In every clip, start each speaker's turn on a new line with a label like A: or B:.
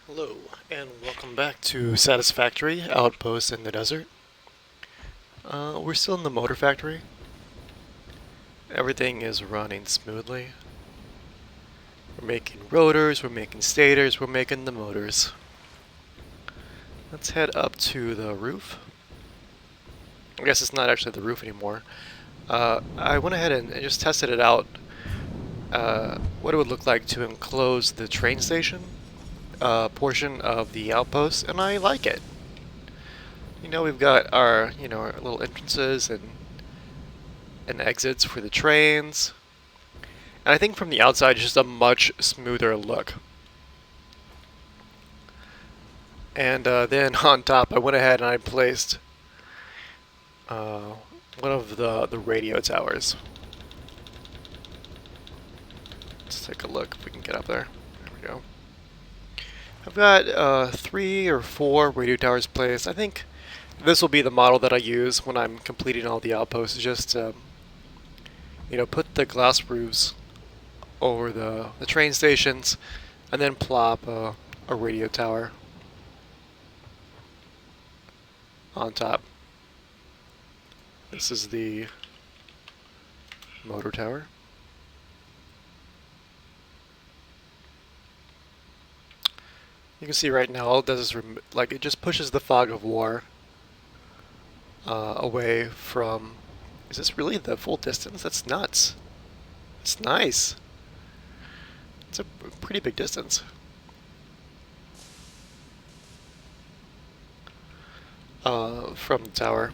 A: Hello, and welcome back to Satisfactory Outpost in the Desert. We're still in the motor factory. Everything is running smoothly. We're making rotors, we're making stators, we're making the motors. Let's head up to the roof. I guess it's not actually the roof anymore. I went ahead and just tested it out, what it would look like to enclose the train station portion of the outpost, and I like it. We've got our little entrances and exits for the trains. And I think from the outside, it's just a much smoother look. And then on top, I went ahead and I placed one of the radio towers. Let's take a look if we can get up there. There we go. I've got 3 or 4 radio towers placed. I think this will be the model that I use when I'm completing all the outposts. Just put the glass roofs over the train stations, and then plop a radio tower on top. This is the motor tower. You can see right now all it does is it just pushes the fog of war away from. Is this really the full distance? That's nuts. It's nice. It's a pretty big distance. From the tower.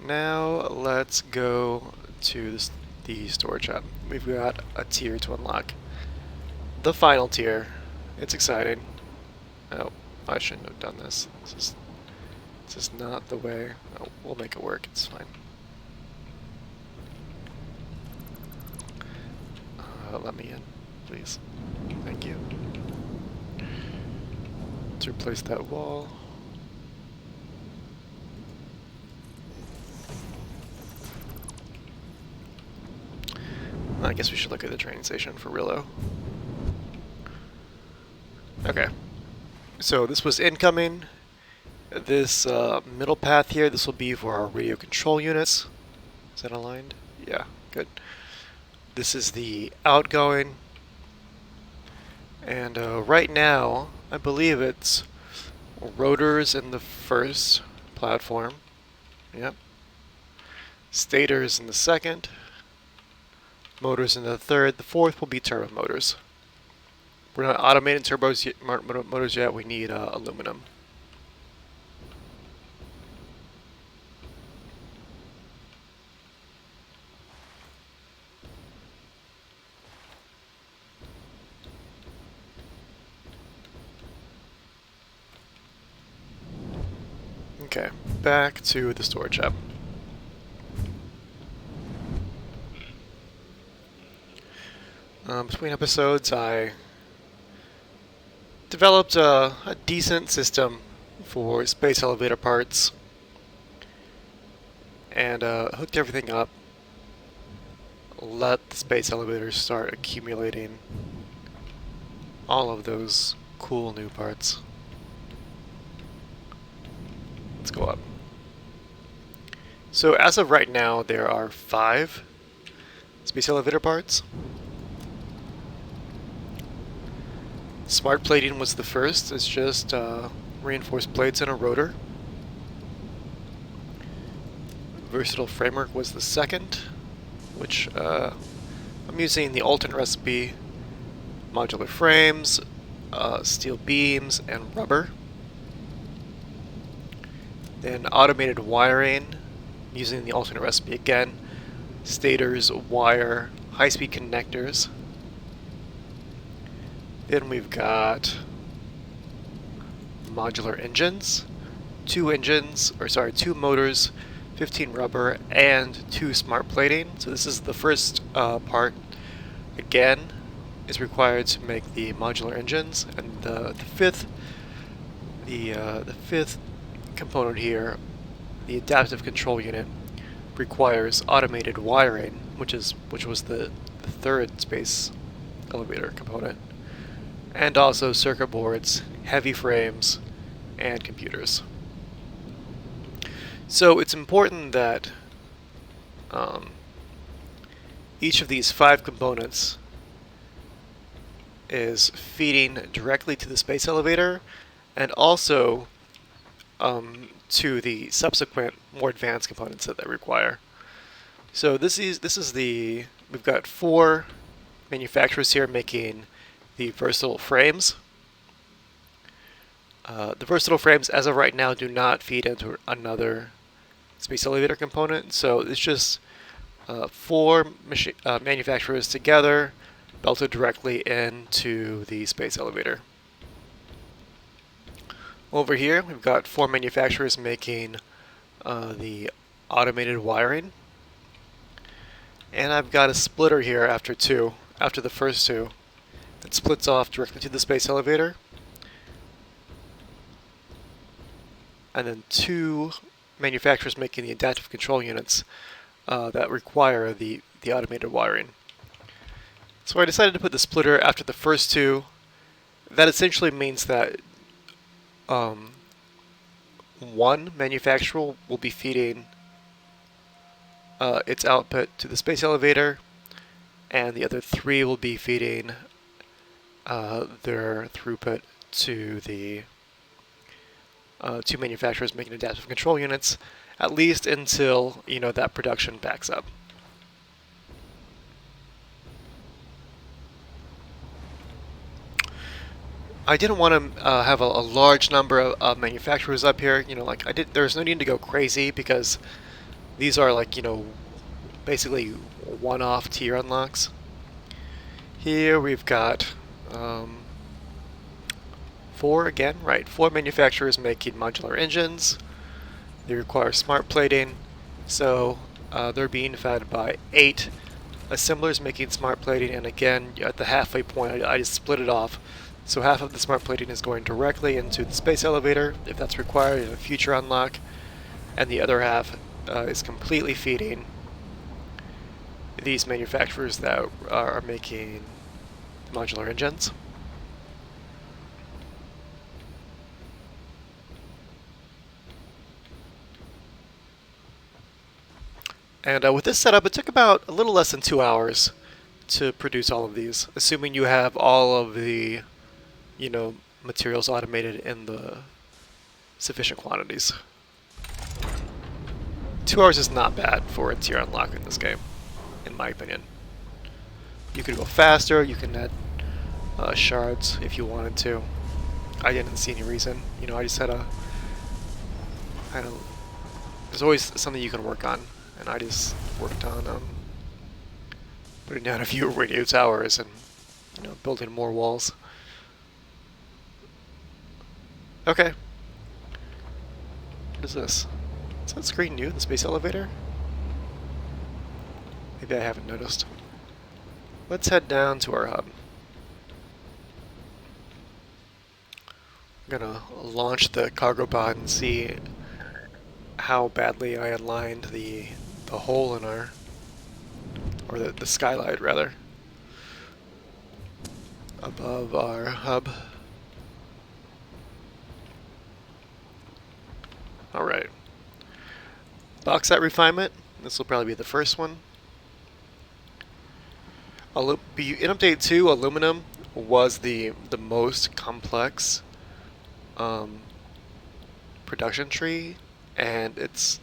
A: Now let's go to the storage hub. We've got a tier to unlock. The final tier. It's exciting. Oh, I shouldn't have done this. This is not the way. Oh, we'll make it work. It's fine. Let me in, please. Thank you. Let's replace that wall. I guess we should look at the train station for Rillo. Okay. So this was incoming. This middle path here, this will be for our radio control units. Is that aligned? Yeah, good. This is the outgoing. And right now, I believe it's rotors in the first platform. Yep. Stators in the second. Motors in the third. The fourth will be turbo motors. We're not automating motors yet. We need aluminum. Okay, back to the storage hub. Between episodes, I developed a decent system for space elevator parts and hooked everything up. Let the space elevators start accumulating all of those cool new parts. Let's go up. So as of right now, there are 5 space elevator parts. Smart plating was the first. It's just reinforced plates and a rotor. Versatile framework was the second, which I'm using the alternate recipe, modular frames, steel beams, and rubber. Then automated wiring, using the alternate recipe again, stators, wire, high-speed connectors. Then we've got modular engines, 2 motors, 15 rubber, and 2 smart plating. So this is the first part. Again, is required to make the modular engines, and the fifth component here, the adaptive control unit, requires automated wiring, which was the third space elevator component. and also circuit boards, heavy frames, and computers. So it's important that each of these 5 components is feeding directly to the space elevator and also to the subsequent more advanced components that they require. So we've got 4 manufacturers here making the versatile frames. The versatile frames, as of right now, do not feed into another space elevator component, so it's just 4 manufacturers together belted directly into the space elevator. Over here, we've got 4 manufacturers making the automated wiring. And I've got a splitter here after the first 2, that splits off directly to the space elevator. And then 2 manufacturers making the adaptive control units that require the automated wiring. So I decided to put the splitter after the first 2. That essentially means that 1 manufacturer will be feeding its output to the space elevator, and the other 3 will be feeding their throughput to the 2 manufacturers making adaptive control units, at least until that production backs up. I didn't want to have a large number of manufacturers up here. There's no need to go crazy because these are basically one-off tier unlocks. Here we've got 4 again, right? 4 manufacturers making modular engines. They require smart plating, so they're being fed by 8 assemblers making smart plating. And again, at the halfway point, I just split it off. So half of the smart plating is going directly into the space elevator, if that's required in a future unlock, and the other half is completely feeding these manufacturers that are making modular engines. And with this setup, it took about a little less than 2 hours to produce all of these, assuming you have all of the materials automated in the sufficient quantities. 2 hours is not bad for a tier unlock in this game, in my opinion. You could go faster, you can add shards if you wanted to. I didn't see any reason. I just had there's always something you can work on, and I just worked on putting down a few radio towers and building more walls. Okay. What is this? Is that screen new, the space elevator? Maybe I haven't noticed. Let's head down to our hub. I'm gonna launch the cargo pod and see how badly I aligned the hole in our, or the skylight rather, above our hub. Alright. Bauxite refinement. This will probably be the first one. In Update 2, aluminum was the most complex production tree, and it's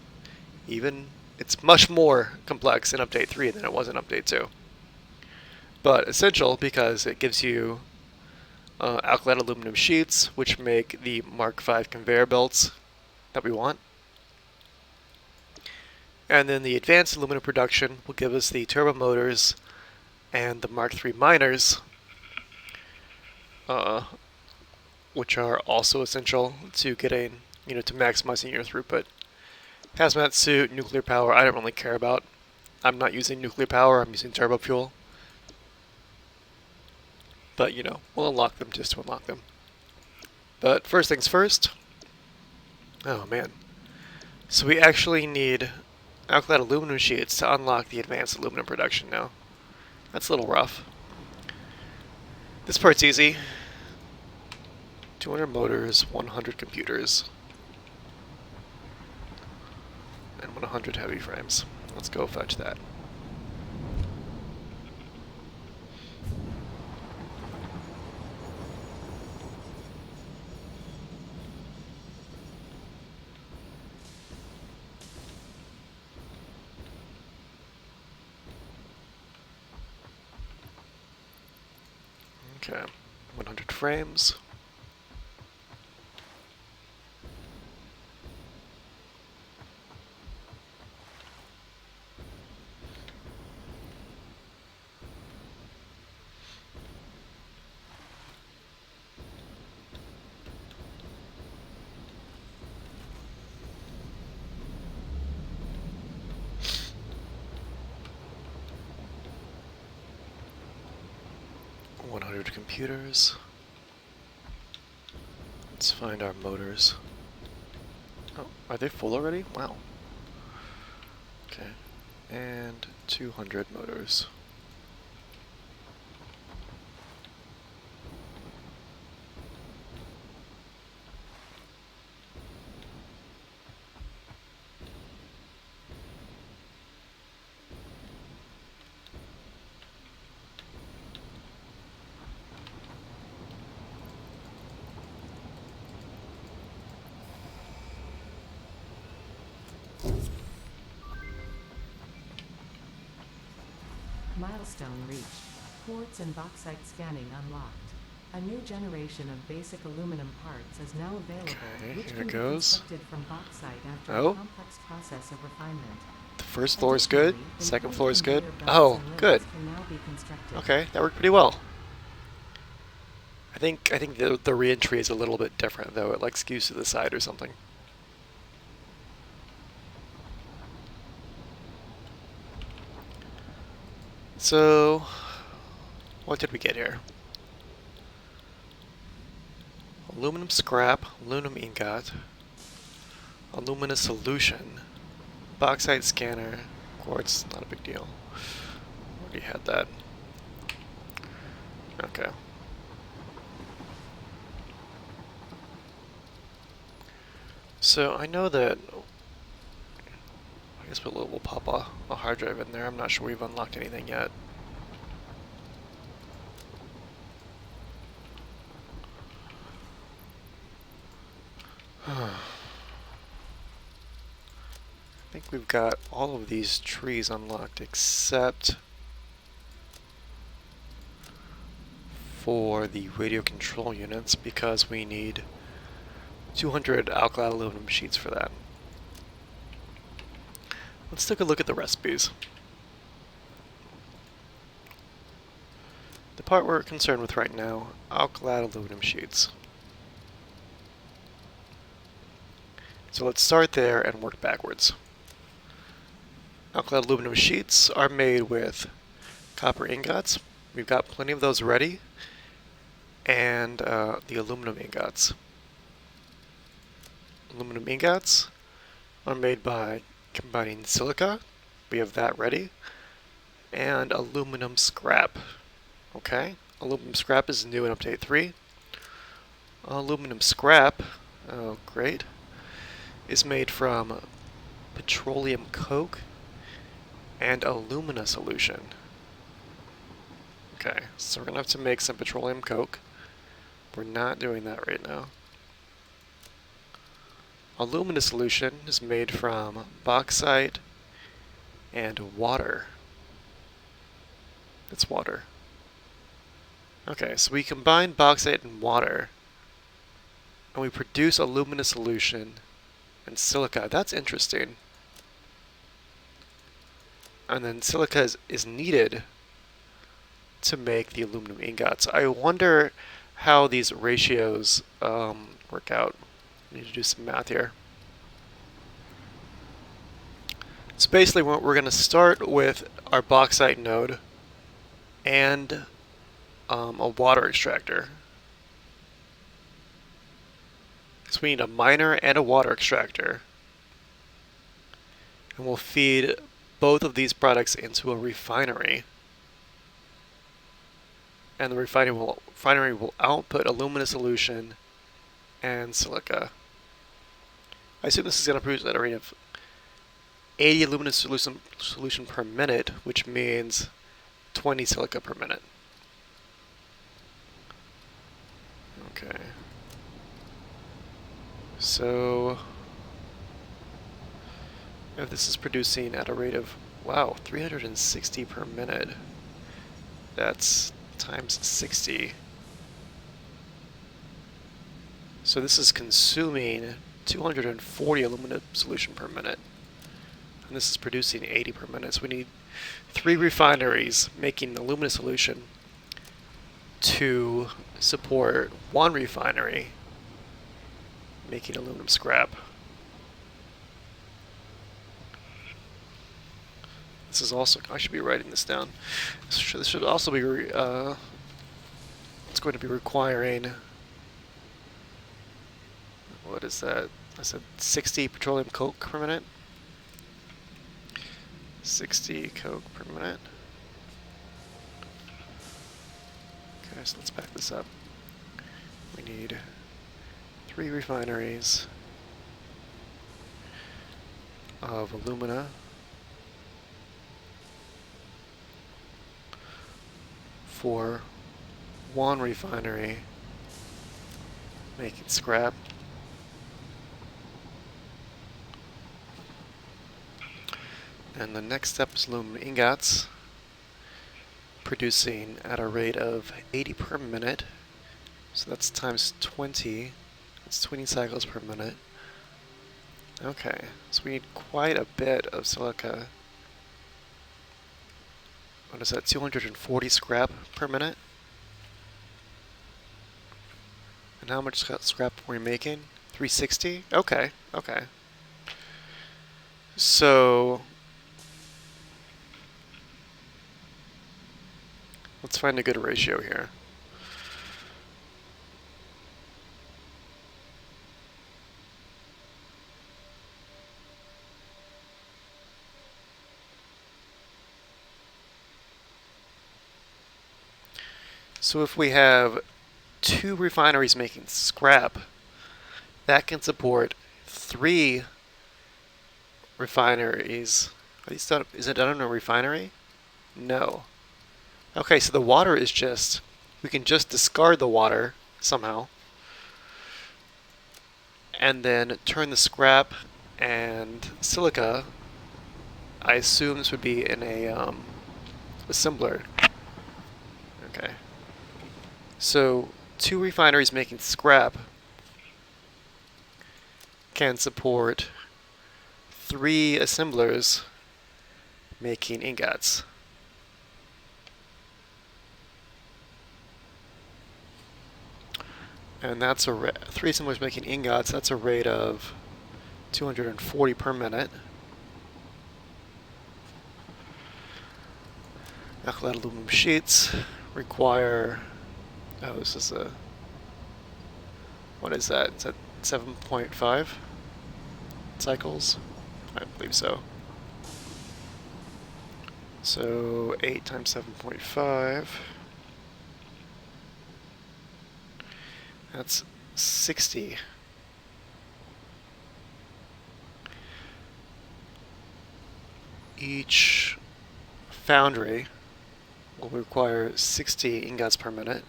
A: much more complex in Update 3 than it was in Update 2. But essential because it gives you alkaline aluminum sheets, which make the Mark V conveyor belts that we want. And then the advanced aluminum production will give us the turbo motors and the Mark III miners, which are also essential to getting, to maximizing your throughput. Hazmat suit, nuclear power, I don't really care about. I'm not using nuclear power, I'm using turbo fuel. But, we'll unlock them just to unlock them. But first things first. Oh man. So we actually need alkaline aluminum sheets to unlock the advanced aluminum production now. That's a little rough. This part's easy. 200 motors, 100 computers, and 100 heavy frames. Let's go fetch that. Okay, 100 frames. Computers. Let's find our motors. Oh, are they full already? Wow. Okay. And 200 motors.
B: Milestone reached. Quartz and bauxite scanning unlocked. A new generation of basic aluminum parts is now available, which
A: here
B: can
A: it
B: be
A: goes.
B: constructed from bauxite after
A: Oh.
B: a complex process of refinement.
A: The first floor is good.
B: Additionally,
A: Second
B: improved
A: floor is good.
B: conveyor belts
A: Oh,
B: and lifts
A: good.
B: can now be constructed.
A: Okay, that worked pretty well. I think the re-entry is a little bit different though. It like skews to the side or something. So, what did we get here? Aluminum scrap, aluminum ingot, alumina solution, bauxite scanner, quartz, not a big deal. Already had that. Okay. So I know that, I guess we'll pop a hard drive in there. I'm not sure we've unlocked anything yet. I think we've got all of these trees unlocked except for the radio control units because we need 200 alkali aluminum sheets for that. Let's take a look at the recipes. The part we're concerned with right now, alkali aluminum sheets. So let's start there and work backwards. Alkali aluminum sheets are made with copper ingots. We've got plenty of those ready. And the aluminum ingots. Aluminum ingots are made by combining silica. We have that ready. And aluminum scrap. Okay, aluminum scrap is new in update 3. Aluminum scrap, oh great, is made from petroleum coke and alumina solution. Okay, so we're going to have to make some petroleum coke. We're not doing that right now. Alumina solution is made from bauxite and water. It's water. Okay, so we combine bauxite and water, and we produce alumina solution and silica. That's interesting. And then silica is needed to make the aluminum ingots. I wonder how these ratios work out. I need to do some math here. So basically we're going to start with our bauxite node and a water extractor. So we need a miner and a water extractor. And we'll feed both of these products into a refinery. And the refinery will output alumina solution and silica. I assume this is going to produce at a rate of 80 aluminum solution per minute, which means 20 silica per minute. Okay. So if this is producing at a rate of, wow, 360 per minute, that's times 60. So this is consuming 240 aluminum solution per minute. And this is producing 80 per minute. So we need 3 refineries making aluminum solution to support 1 refinery making aluminum scrap. This is also, I should be writing this down. This should also be, it's going to be requiring, what is that? I said 60 petroleum coke per minute. 60 coke per minute. Okay, so let's back this up. We need 3 refineries of alumina for 1 refinery making scrap. And the next step is aluminum ingots, producing at a rate of 80 per minute. So that's times 20. It's 20 cycles per minute. Okay, so we need quite a bit of silica. What is that, 240 scrap per minute? And how much scrap are we making? 360? Okay, okay. So let's find a good ratio here. So if we have 2 refineries making scrap, that can support 3 refineries. Is it done in a refinery? No. Okay, so the water is just, we can just discard the water somehow and then turn the scrap and silica. I assume this would be in a assembler. Okay. So 2 refineries making scrap can support 3 assemblers making ingots. And that's 3 assemblers making ingots. That's a rate of 240 per minute. Alkylate aluminum sheets require, oh, this is a, what is that? Is that 7.5 cycles? I believe so. So 8 times 7.5, that's 60. Each foundry will require 60 ingots per minute,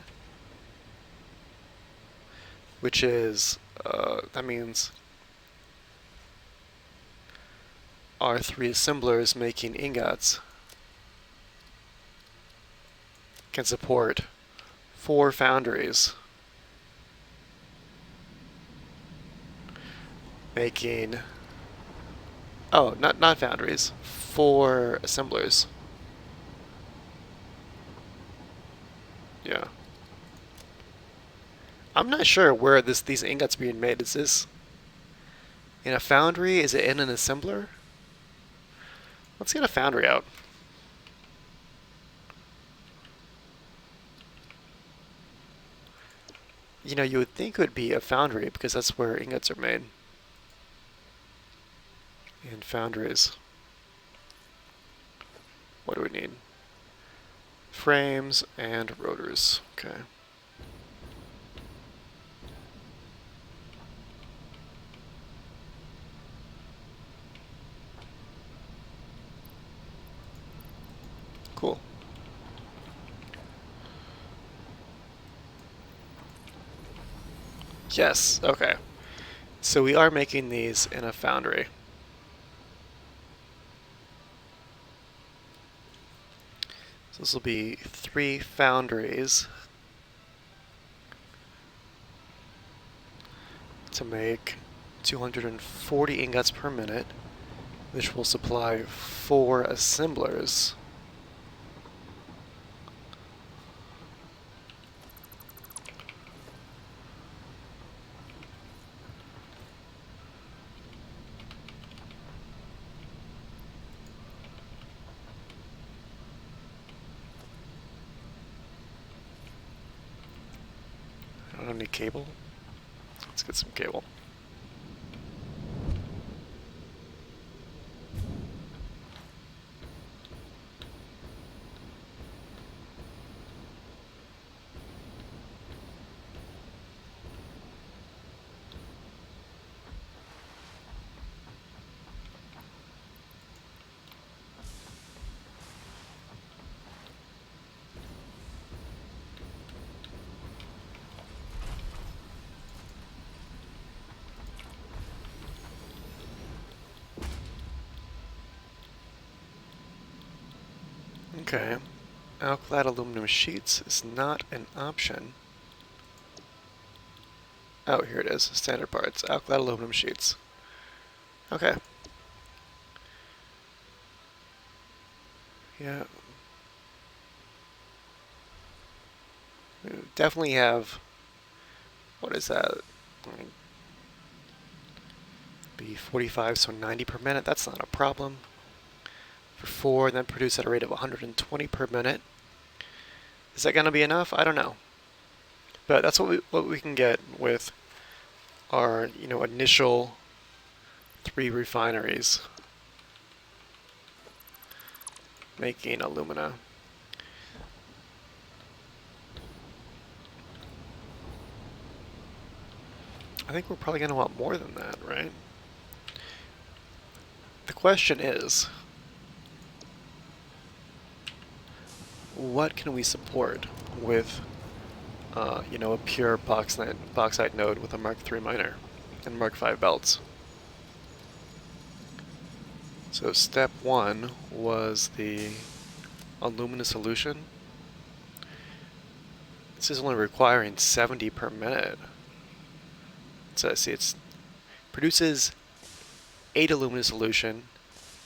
A: which is, that means our 3 assemblers making ingots can support 4 foundries making, oh, not foundries, 4 assemblers. Yeah. I'm not sure where these ingots are being made. Is this in a foundry? Is it in an assembler? Let's get a foundry out. You know, you would think it would be a foundry because that's where ingots are made. In foundries. What do we need? Frames and rotors. Okay. Yes, okay. So we are making these in a foundry. So this will be 3 foundries to make 240 ingots per minute, which will supply 4 assemblers. I don't need cable. Let's get some cable. Okay. Alkylate aluminum sheets is not an option. Oh, here it is. Standard parts. Alkylate aluminum sheets. Okay. Yeah. We definitely have... What is that? Be 45, so 90 per minute. That's not a problem. For 4, and then produce at a rate of 120 per minute. Is that going to be enough? I don't know. But that's what we can get with our initial 3 refineries making alumina. I think we're probably going to want more than that, right? The question is, what can we support with a pure bauxite node with a Mark III miner and Mark V belts? So step 1 was the alumina solution. This is only requiring 70 per minute. So see, it produces 8 alumina solution,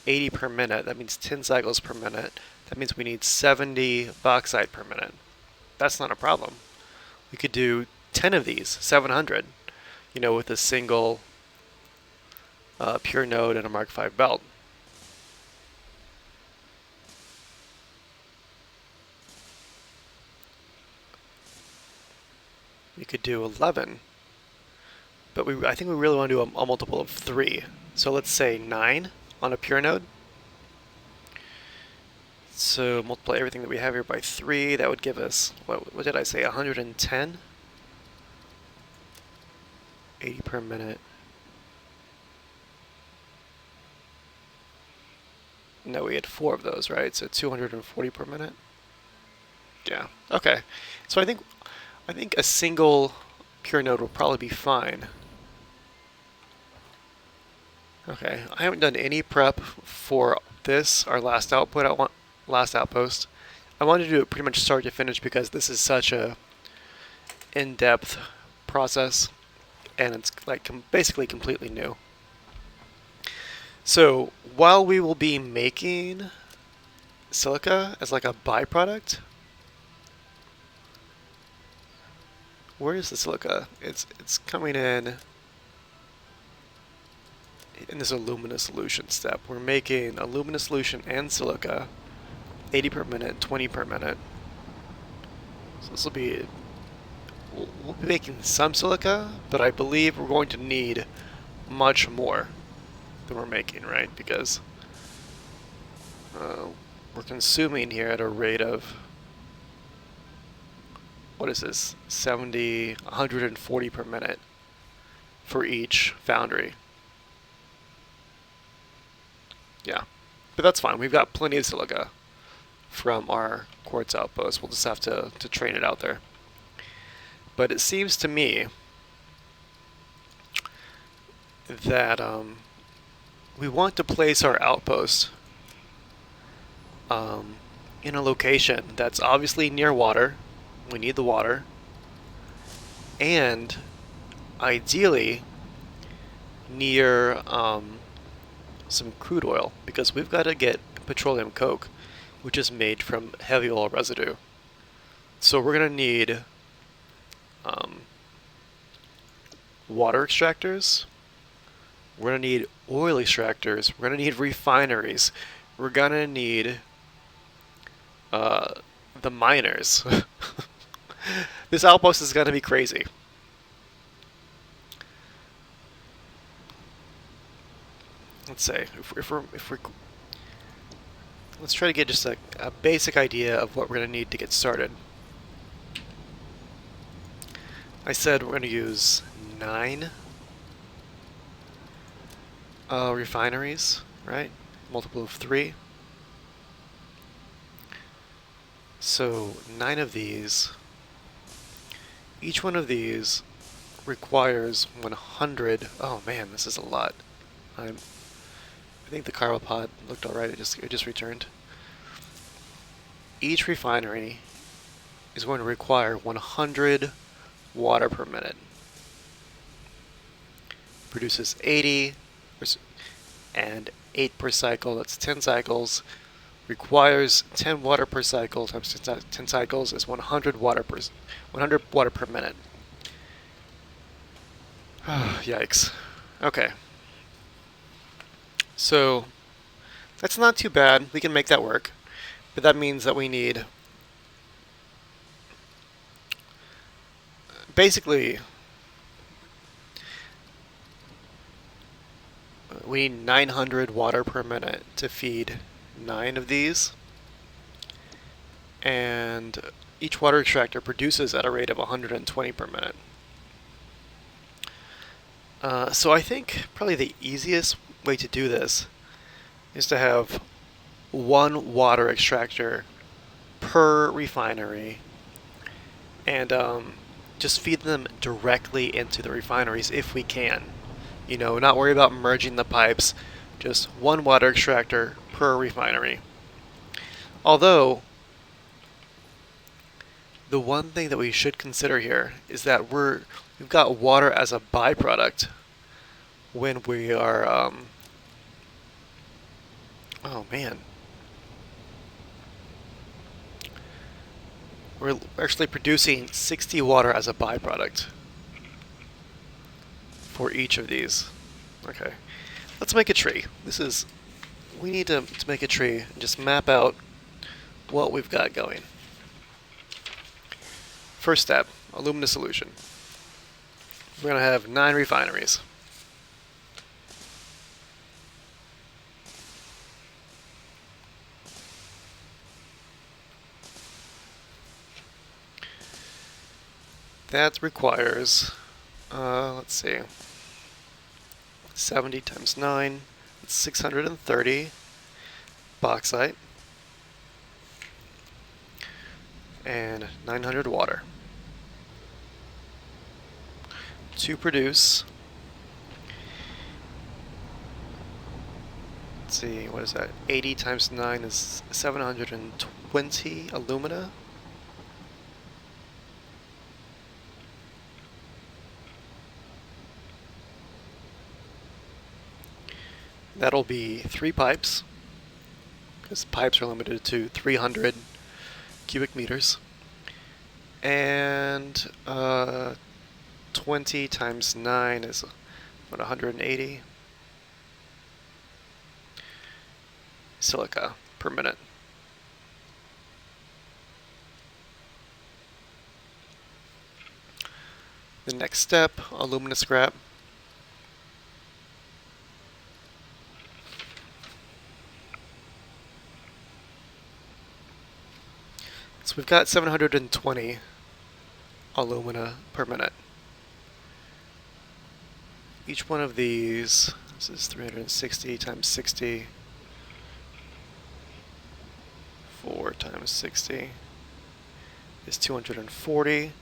A: 80 per minute. That means 10 cycles per minute. That means we need 70 bauxite per minute. That's not a problem. We could do 10 of these, 700, with a single pure node and a Mark V belt. We could do 11, but I think we really want to do a multiple of 3. So let's say 9 on a pure node. So multiply everything that we have here by 3. That would give us, what did I say, 110? 80 per minute. No, we had 4 of those, right? So 240 per minute. Yeah. Okay. So I think a single pure node will probably be fine. Okay. I haven't done any prep for this, our last output. Last outpost. I wanted to do it pretty much start to finish because this is such a in-depth process, and it's like basically completely new. So while we will be making silica as like a byproduct, where is the silica? It's coming in this alumina solution step. We're making alumina solution and silica, 80 per minute, 20 per minute. So this will be, we'll be making some silica, but I believe we're going to need much more than we're making, right? Because we're consuming here at a rate of, what is this, 70, 140 per minute for each foundry. Yeah, but that's fine. We've got plenty of silica from our quartz outpost. We'll just have to train it out there. But it seems to me that we want to place our outpost in a location that's obviously near water. We need the water. And ideally near some crude oil, because we've got to get petroleum coke, which is made from heavy oil residue. So we're going to need water extractors, we're going to need oil extractors, we're going to need refineries, we're going to need the miners. This outpost is going to be crazy. Let's say if we're let's try to get just a basic idea of what we're going to need to get started. I said we're going to use 9 refineries, right? Multiple of 3. So 9 of these. Each one of these requires 100. Oh man, this is a lot. I think the carbopod looked alright. It just returned. Each refinery is going to require 100 water per minute. Produces 80 and 8 per cycle. That's 10 cycles. Requires 10 water per cycle times 10 cycles is 100 water per minute. Yikes. Okay. So that's not too bad. We can make that work. But that means that we need basically we need 900 water per minute to feed 9 of these. And each water extractor produces at a rate of 120 per minute. So I think probably the easiest way to do this is to have 1 water extractor per refinery and just feed them directly into the refineries if we can. You know, not worry about merging the pipes, just 1 water extractor per refinery. Although, the one thing that we should consider here is that we've got water as a byproduct when we are, oh man. We're actually producing 60 water as a byproduct for each of these. Okay, let's make a tree. We need to make a tree and just map out what we've got going. First step, alumina solution. We're going to have 9 refineries. That requires, let's see, 70 times 9, it's 630 bauxite, and 900 water to produce, let's see, what is that, 80 times 9 is 720 alumina. That'll be 3 pipes, because pipes are limited to 300 cubic meters. And 20 times 9 is what, 180 silica per minute. The next step, alumina scrap. So we've got 720 alumina per minute. Each one of these, this is 360 times 60, 4 times 60 is 240.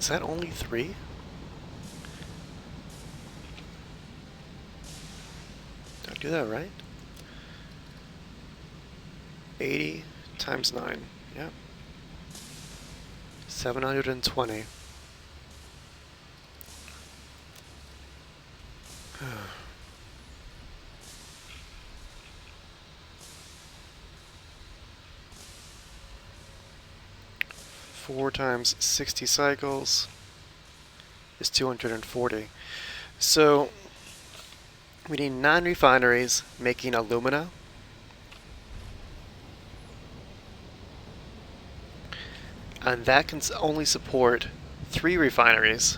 A: is that only 3? Did I do that right? 80 times 9. Yep. 720. 4 times 60 cycles is 240. So we need 9 refineries making alumina. And that can only support 3 refineries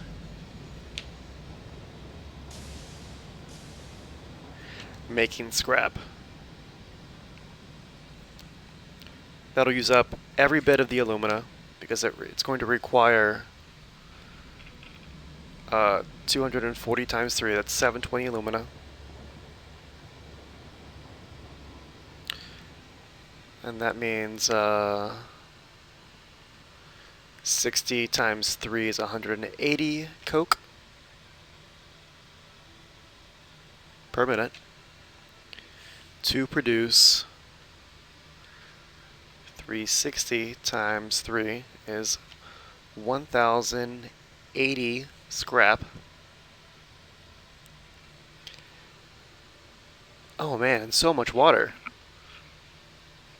A: making scrap. That'll use up every bit of the alumina because it's going to require 240 times 3, that's 720 alumina. And that means 60 times 3 is 180 coke per minute to produce 360 times 3 is 1080 scrap. Oh man, so much water.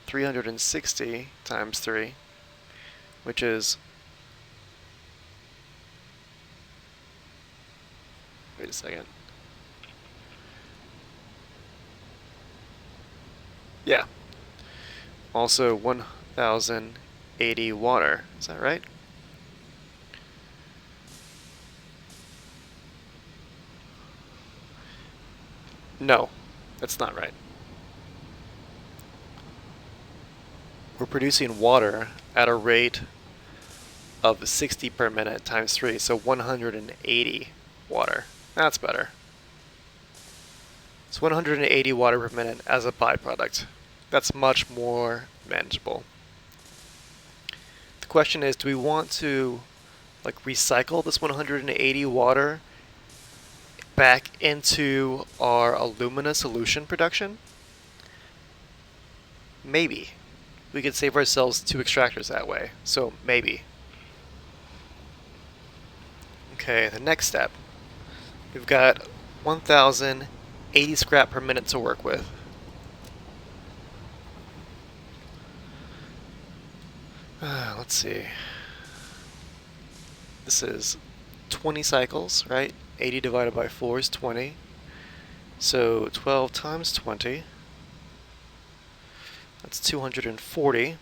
A: 360 times 3, which is, wait a second. Yeah. Also 1080 water. Is that right? No, that's not right. We're producing water at a rate of 60 per minute times 3, so 180 water. That's better. It's 180 water per minute as a byproduct. That's much more manageable. The question is, do we want to recycle this 180 water back into our alumina solution production? Maybe. We could save ourselves 2 extractors that way, so maybe. Okay, the next step. We've got 1080 scrap per minute to work with. Let's see. This is 20 cycles, right? 80 divided by 4 is 20. So 12 times 20. That's 240.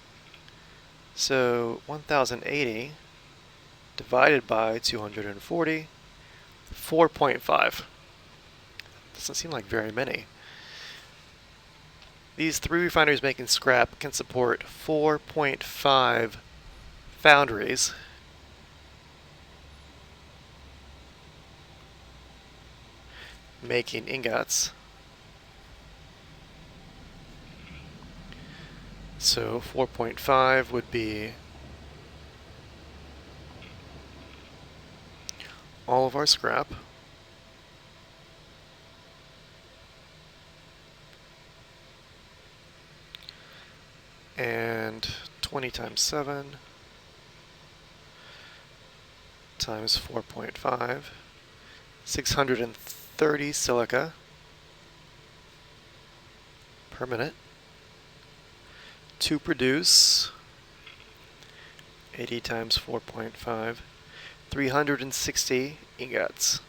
A: So 1080 divided by 240, 4.5. Doesn't seem like very many. These 3 refineries making scrap can support 4.5 foundries. Making ingots. So 4.5 would be all of our scrap. And 20 times 7 times 4.5, 630 silica per minute to produce 80 times 4.5, 360 ingots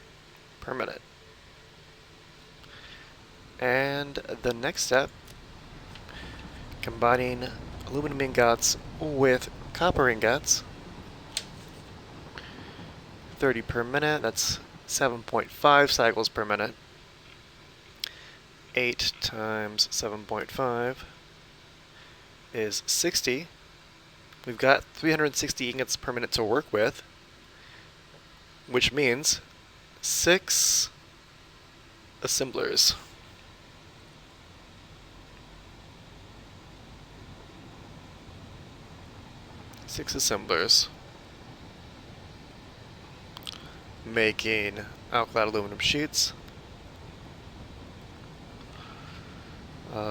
A: per minute. And the next step, combining aluminum ingots with copper ingots, 30 per minute, that's 7.5 cycles per minute. 8 times 7.5 is 60. We've got 360 ingots per minute to work with, which means 6 assemblers. Six assemblers. making alkyd aluminum sheets.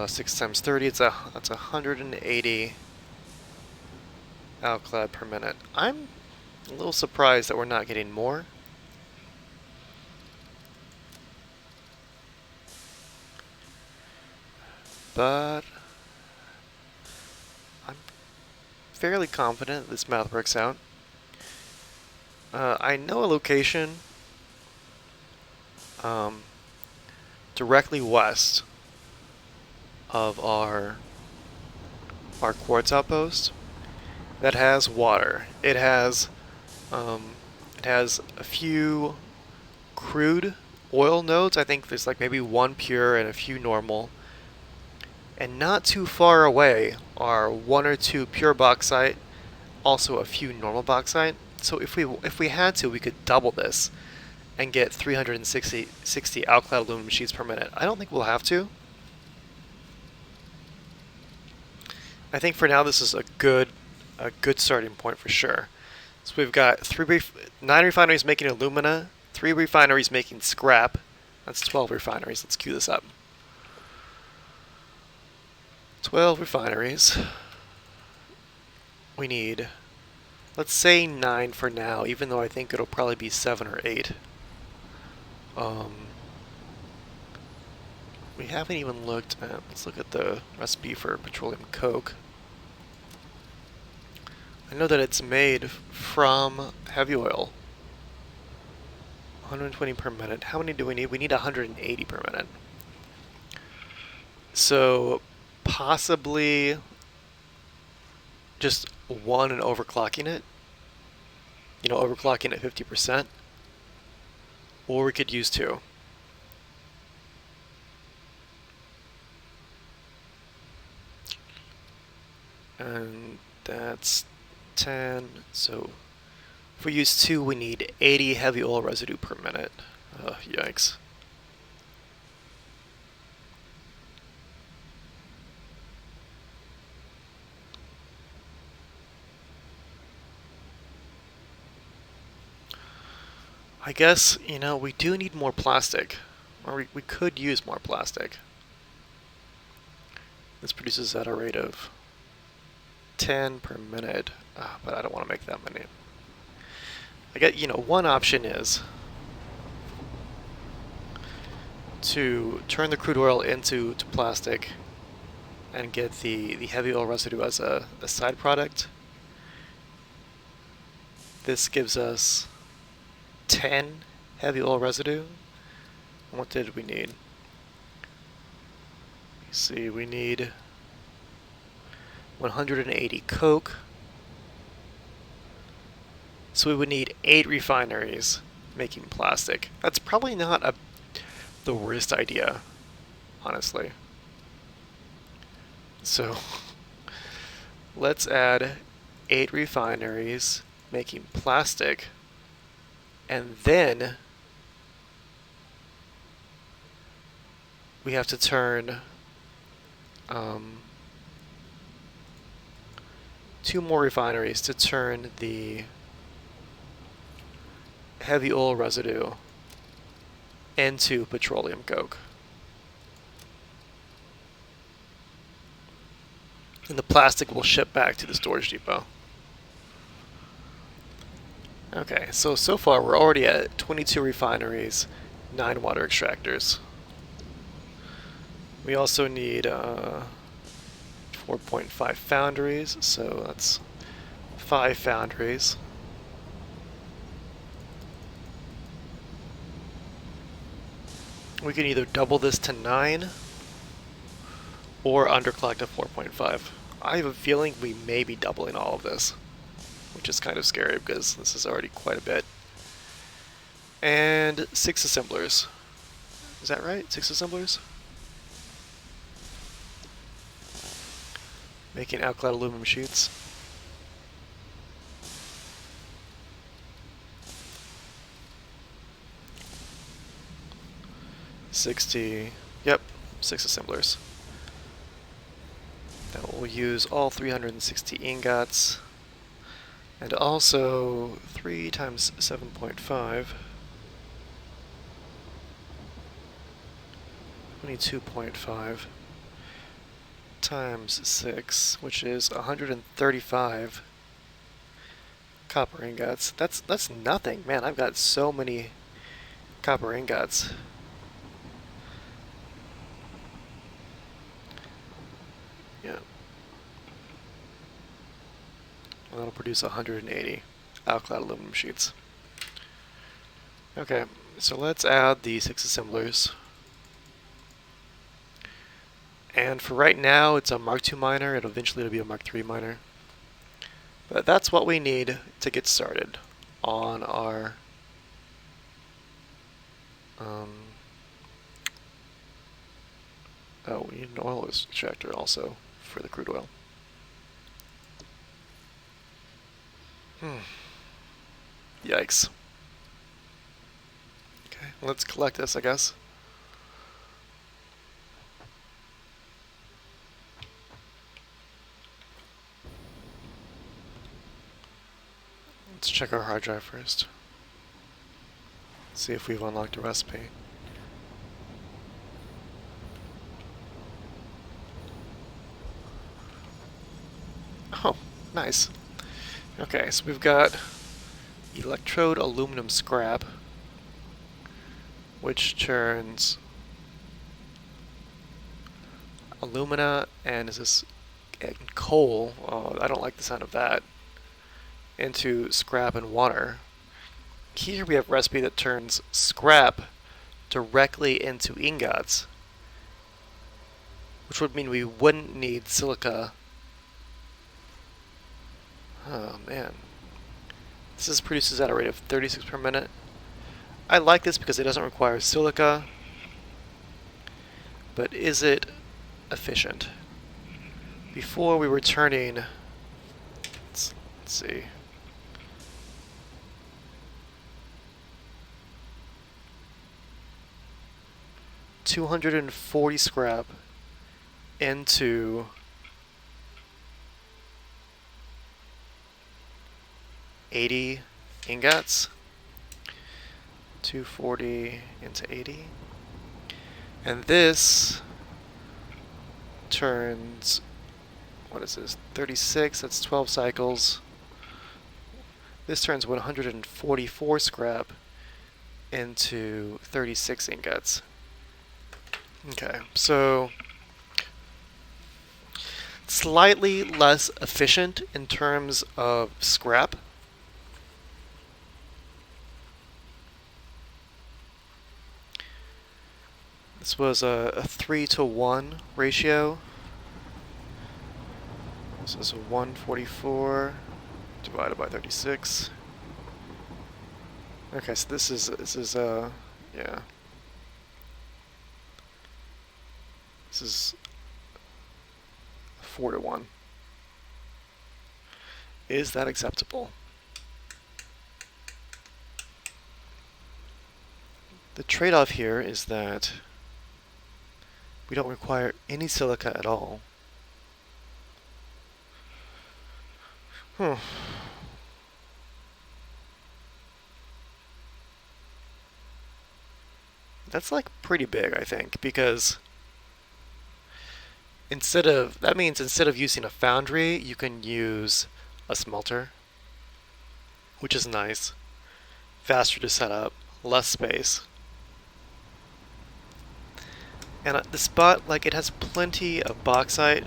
A: 6 times 30, that's 180 alkyd per minute. I'm a little surprised that we're not getting more. But I'm fairly confident this math works out. I know a location directly west of our quartz outpost that has water. It has a few crude oil nodes. I think there's like maybe one pure and a few normal. And not too far away are one or two pure bauxite, also a few normal bauxite. So if we had to, we could double this and get 360 alkyd aluminum sheets per minute. I don't think we'll have to. I think for now this is a good starting point for sure. So we've got 9 refineries making alumina, 3 refineries making scrap. That's 12 refineries. Let's queue this up. 12 refineries. We need, let's say 9 for now, even though I think it'll probably be 7 or 8. We haven't even looked at, let's look at the recipe for petroleum coke. I know that it's made from heavy oil. 120 per minute. How many do we need? We need 180 per minute. So possibly just one and overclocking it. You know, overclocking at 50%. Or we could use 2. And that's 10. So if we use 2, we need 80 heavy oil residue per minute. Yikes. I guess, you know, we do need more plastic. Or we could use more plastic. This produces at a rate of 10 per minute. But I don't want to make that many. I get, you know, one option is to turn the crude oil into plastic and get the heavy oil residue as a side product. This gives us 10 heavy oil residue. What did we need? Let's see, we need 180 coke. So we would need 8 refineries making plastic. That's probably not the worst idea, honestly. So let's add 8 refineries making plastic, and then we have to turn 2 more refineries to turn the heavy oil residue into petroleum coke. And the plastic will ship back to the storage depot. Okay, so far we're already at 22 refineries, 9 water extractors. We also need 4.5 foundries, so that's 5 foundries. We can either double this to 9 or underclock to 4.5. I have a feeling we may be doubling all of this, which is kind of scary because this is already quite a bit. And 6 assemblers. Is that right? 6 assemblers? Making alkyd aluminum sheets. Yep, 6 assemblers. That will use all 360 ingots. And also 3 times 7.5. 22.5 times 6, which is 135 copper ingots. That's nothing, man. I've got so many copper ingots. Yeah. Well, that'll produce 180 alkali aluminum sheets. Okay, so let's add the 6 assemblers. And for right now, it's a Mark II miner. Eventually it'll be a Mark III miner. But that's what we need to get started on our oh, we need an oil extractor also for the crude oil. Yikes. Okay, let's collect this, I guess. Let's check our hard drive first. See if we've unlocked a recipe. Oh, nice. Okay, so we've got electrode aluminum scrap, which turns alumina and coal. Oh, I don't like the sound of that. Into scrap and water. Here we have a recipe that turns scrap directly into ingots, which would mean we wouldn't need silica. Oh man. This produces at a rate of 36 per minute. I like this because it doesn't require silica, but is it efficient? Before we were turning, let's see. $240 scrap into 80 ingots. 240 into 80. And this turns, what is this, 36, that's 12 cycles. This turns 144 scrap into 36 ingots. Okay, so slightly less efficient in terms of scrap. This was a 3-to-1 ratio. This is a 144 divided by 36. Okay, so this is yeah. This is 4-to-1. Is that acceptable? The trade-off here is that we don't require any silica at all. That's like pretty big, I think, because that means instead of using a foundry, you can use a smelter, which is nice. Faster to set up, less space. And the spot, like, it has plenty of bauxite.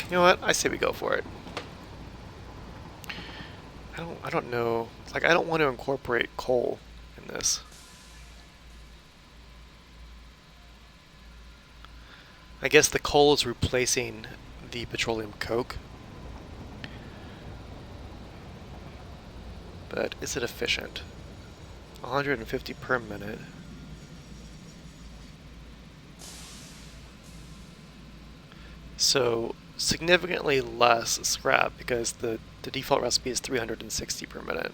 A: You know what? I say we go for it. I don't know. Like, I don't want to incorporate coal in this. I guess the coal is replacing the petroleum coke. But is it efficient? 150 per minute. So significantly less scrap because the default recipe is 360 per minute.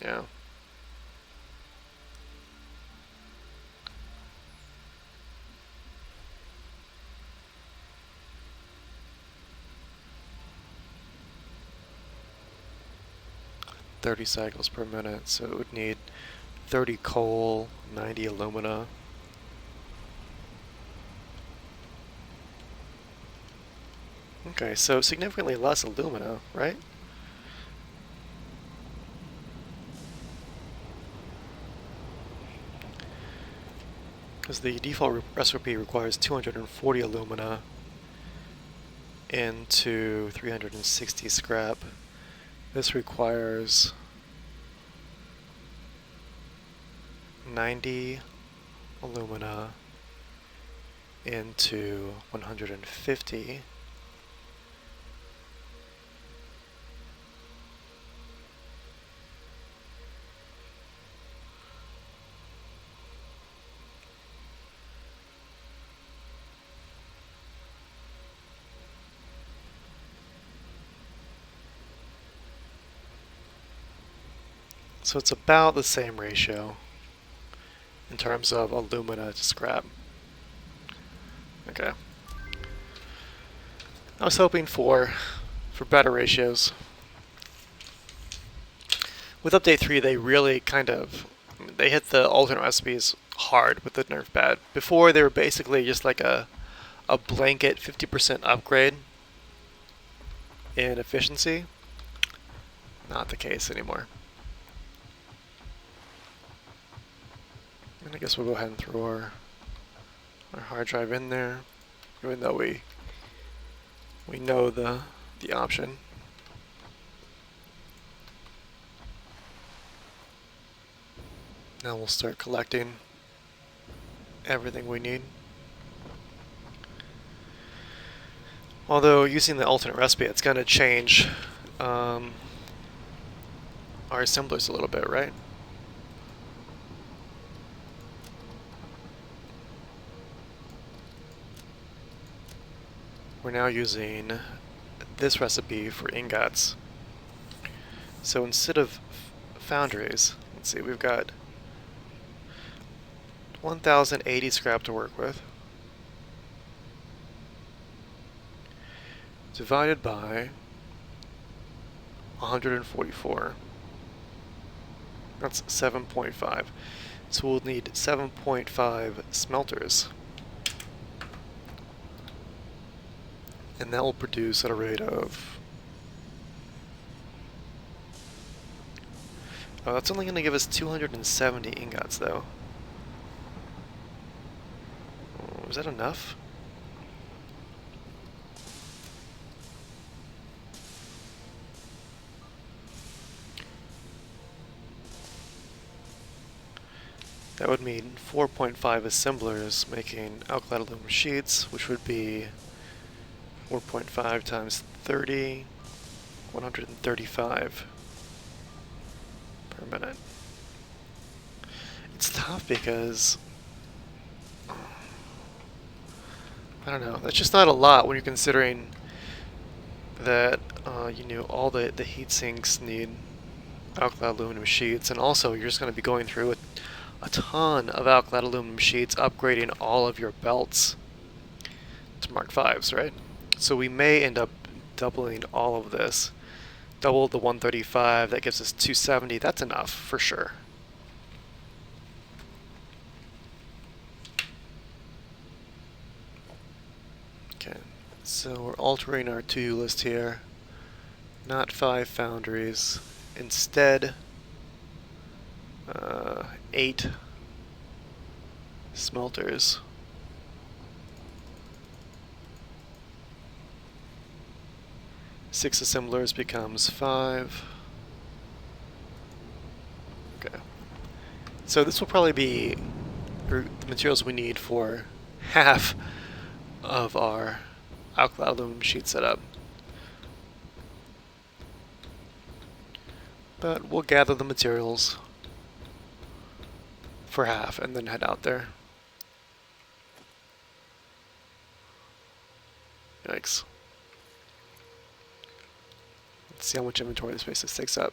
A: Yeah. .30 cycles per minute, so it would need 30 coal, 90 alumina. Okay, so significantly less alumina, right? Because the default recipe requires 240 alumina into 360 scrap. This requires 90 alumina into 150. So it's about the same ratio in terms of alumina to scrap. Okay. I was hoping for better ratios. With update 3, they really they hit the alternate recipes hard with the nerf pad. Before, they were basically just like a blanket 50% upgrade in efficiency. Not the case anymore. And I guess we'll go ahead and throw our hard drive in there, even though we know the option. Now we'll start collecting everything we need. Although using the alternate recipe, it's going to change our assemblers a little bit, right? We're now using this recipe for ingots. So instead of foundries, let's see, we've got 1,080 scrap to work with, divided by 144. That's 7.5. So we'll need 7.5 smelters. And that will produce at a rate of... Oh, that's only going to give us 270 ingots, though. Oh, is that enough? That would mean 4.5 assemblers making alkali aluminum sheets, which would be 4.5 times 30, 135 per minute. It's tough because, I don't know, that's just not a lot when you're considering that all the heat sinks need alkali aluminum sheets, and also you're just going to be going through a ton of alkali aluminum sheets, upgrading all of your belts to Mark 5s, right? So we may end up doubling all of this. Double the 135, that gives us 270. That's enough, for sure. Okay, so we're altering our to-do list here. Not 5 foundries. Instead, 8 smelters. Six assemblers becomes 5. Okay. So this will probably be the materials we need for half of our alkali aluminum sheet setup. But we'll gather the materials for half and then head out there. Yikes. Let's see how much inventory space this takes up.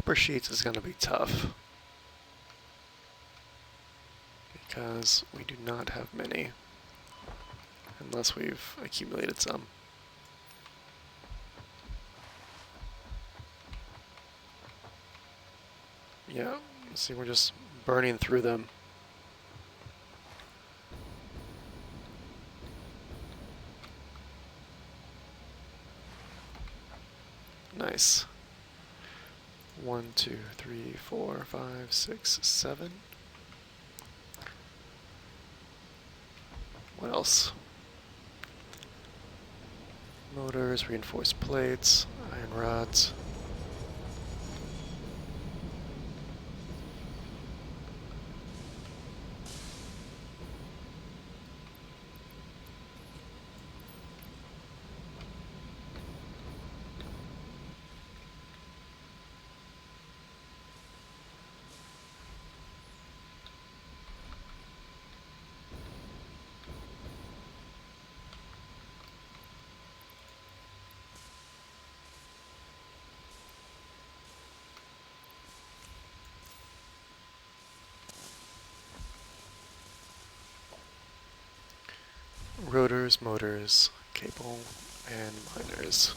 A: copper sheets is going to be tough because we do not have many unless we've accumulated some. Yeah, see, we're just burning through them. Nice. 1, 2, 3, 4, 5, 6, 7. What else? Motors, reinforced plates, iron rods. Rotors, motors, cable, and miners.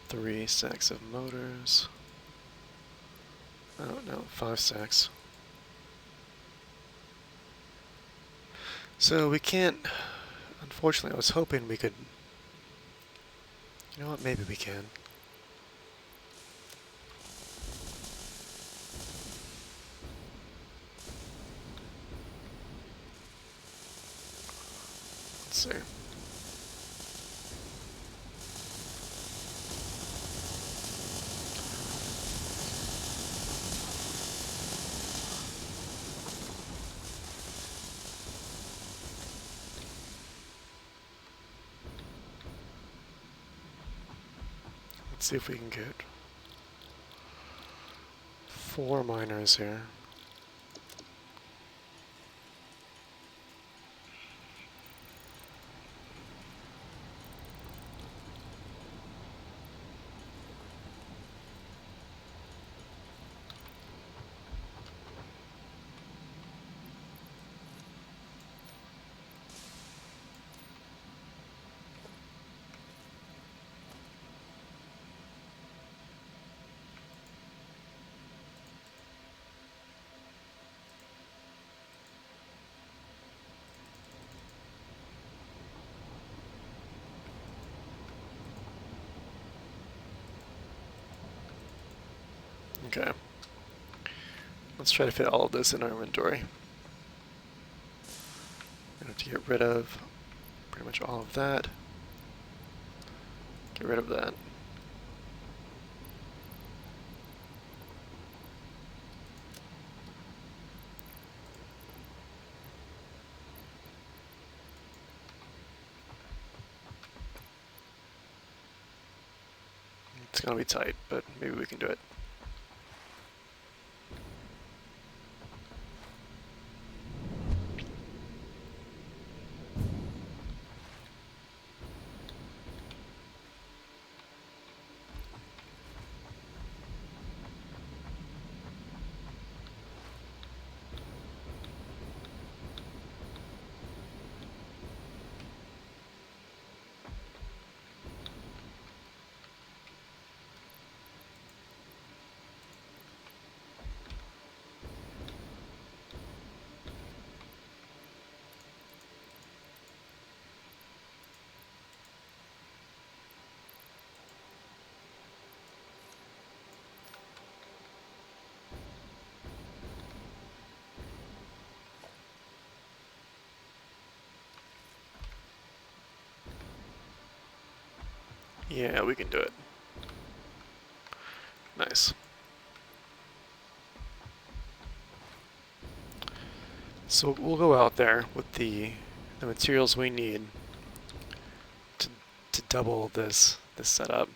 A: Three stacks of motors. Oh no, 5 stacks. So we can't, unfortunately, I was hoping we could, you know what, maybe we can. Let's see. Let's see if we can get 4 miners here. Okay. Let's try to fit all of this in our inventory. We have to get rid of pretty much all of that. Get rid of that. It's gonna be tight, but maybe we can do it. Yeah, we can do it. Nice. So we'll go out there with the materials we need to double this setup.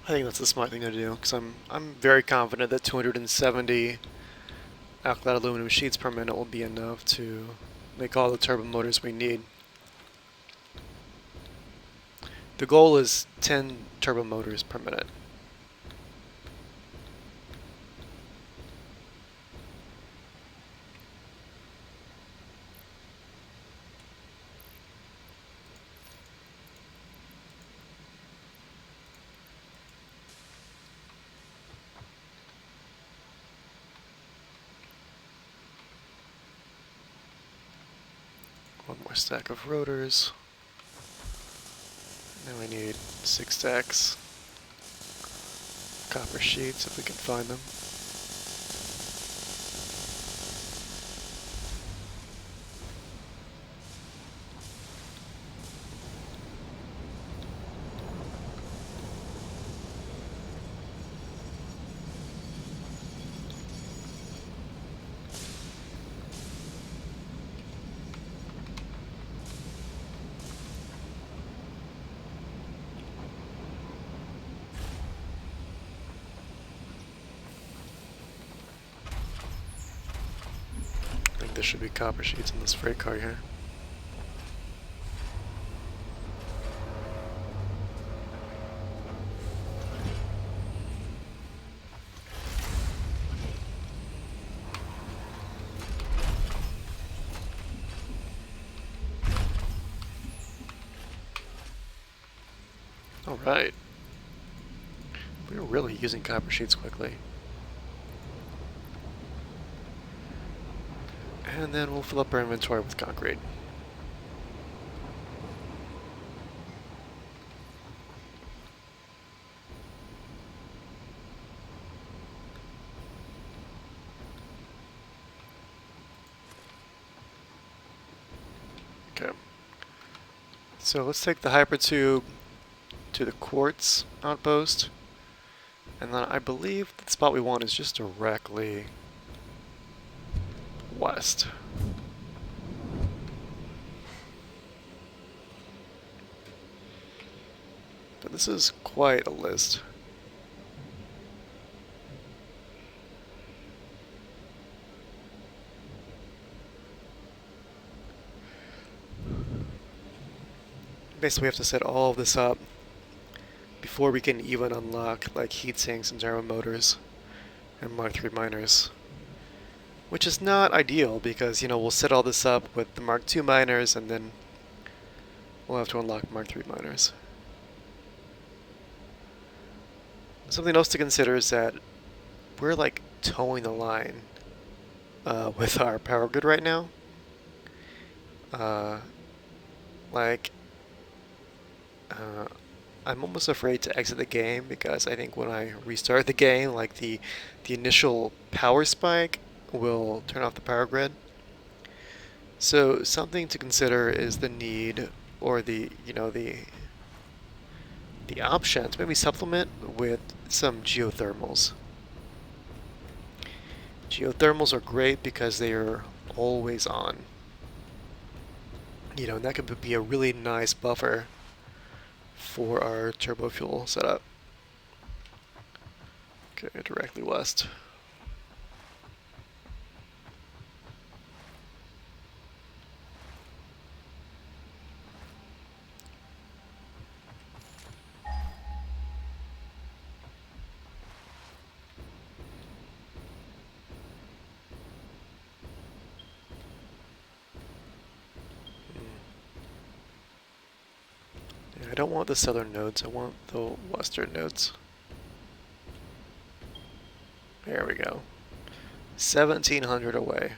A: I think that's the smart thing to do because I'm very confident that 270 alkali aluminum sheets per minute will be enough to make all the turbo motors we need. The goal is 10 turbo motors per minute. One more stack of rotors. Now we need 6 stacks. Copper sheets if we can find them. I think there should be copper sheets in this freight car here. Alright. We're really using copper sheets quickly. And then we'll fill up our inventory with concrete. Okay. So let's take the hypertube to the quartz outpost. And then I believe the spot we want is just directly west. But this is quite a list. Basically, we have to set all of this up before we can even unlock like heat sinks and servo motors and Mark III miners. Which is not ideal because, you know, we'll set all this up with the Mark II miners and then we'll have to unlock Mark III miners. Something else to consider is that we're like towing the line with our power grid right now. Like, I'm almost afraid to exit the game because I think when I restart the game, like the initial power spike will turn off the power grid. So something to consider is the need or the option to maybe supplement with some geothermals. Geothermals are great because they are always on. You know, and that could be a really nice buffer for our turbo fuel setup. Okay, directly west. Yeah, I don't want the southern nodes, I want the western nodes. There we go. 1,700 away.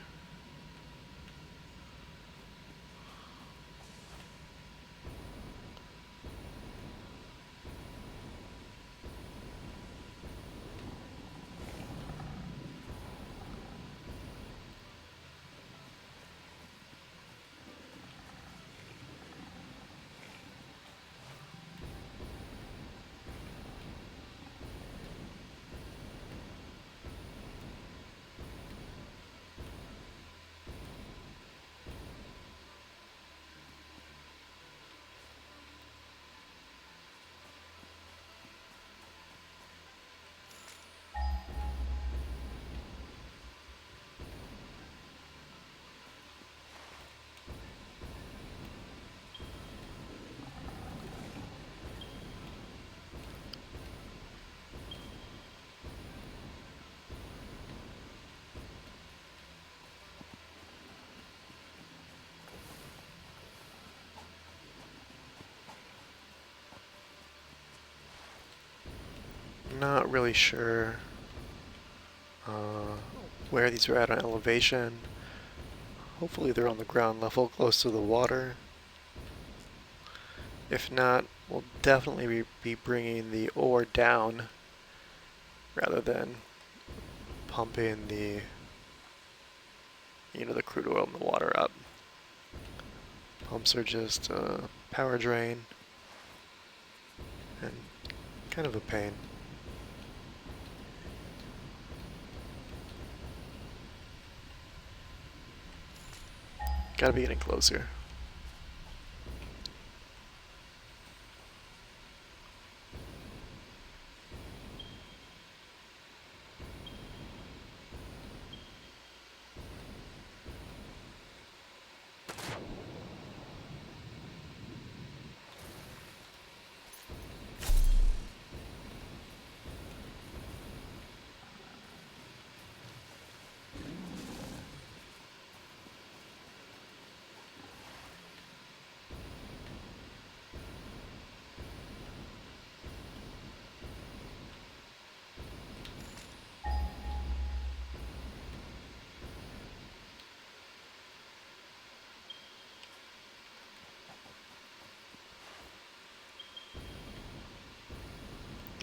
A: Not really sure where these are at on elevation. Hopefully they're on the ground level close to the water. If not, we'll definitely be bringing the ore down rather than pumping the the crude oil and the water up. Pumps are just a power drain and kind of a pain. Gotta be getting closer.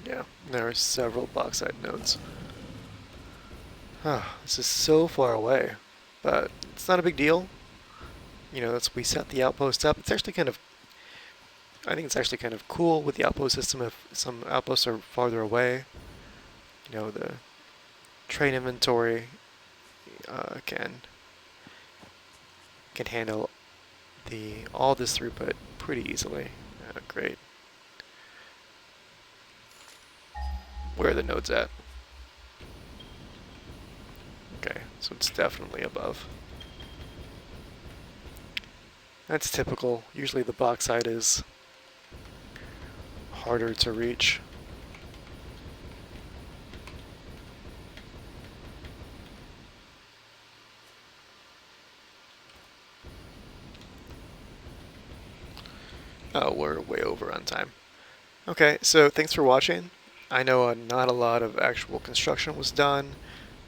A: Yeah, there are several bauxite nodes. Ah, this is so far away, but it's not a big deal. We set the outpost up. It's actually I think it's actually kind of cool with the outpost system if some outposts are farther away. The train inventory can handle all this throughput pretty easily. Great. Where are the nodes at? Okay, so it's definitely above. That's typical. Usually the bauxite is harder to reach. Oh, we're way over on time. Okay, so thanks for watching. I know not a lot of actual construction was done.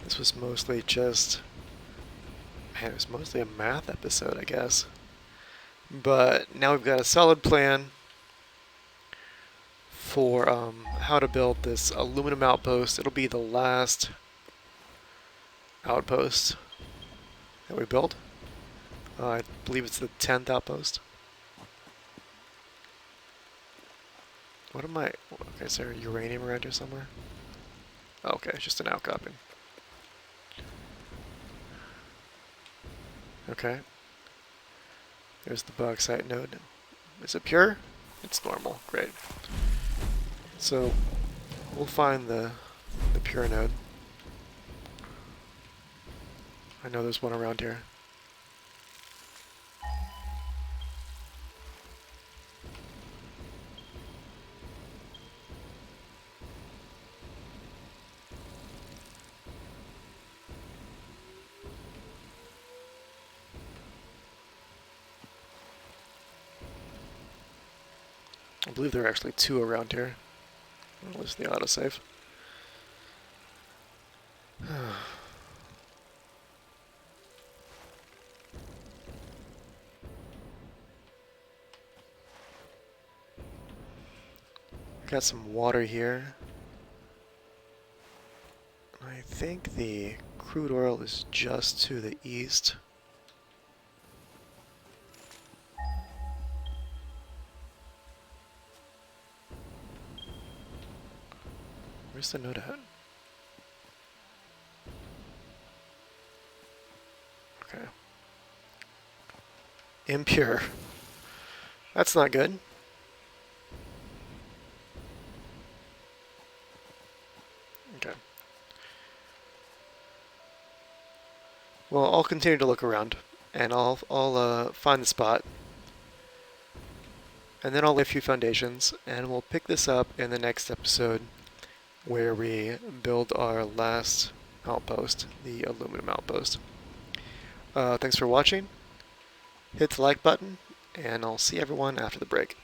A: This was mostly it was mostly a math episode, I guess. But now we've got a solid plan for how to build this aluminum outpost. It'll be the last outpost that we build. I believe it's the 10th outpost. What am I? Okay, is there uranium around here somewhere? Oh, okay, it's just an outcropping. Okay. There's the bauxite node. Is it pure? It's normal. Great. So we'll find the pure node. I know there's one around here. I believe there are actually 2 around here. At least the autosave. Got some water here. I think the crude oil is just to the east. Where's the note at? Okay. Impure. That's not good. Okay. Well, I'll continue to look around, and I'll find the spot, and then I'll lay a few foundations, and we'll pick this up in the next episode, where we build our last outpost, the aluminum outpost. Thanks for watching. Hit the like button, and I'll see everyone after the break.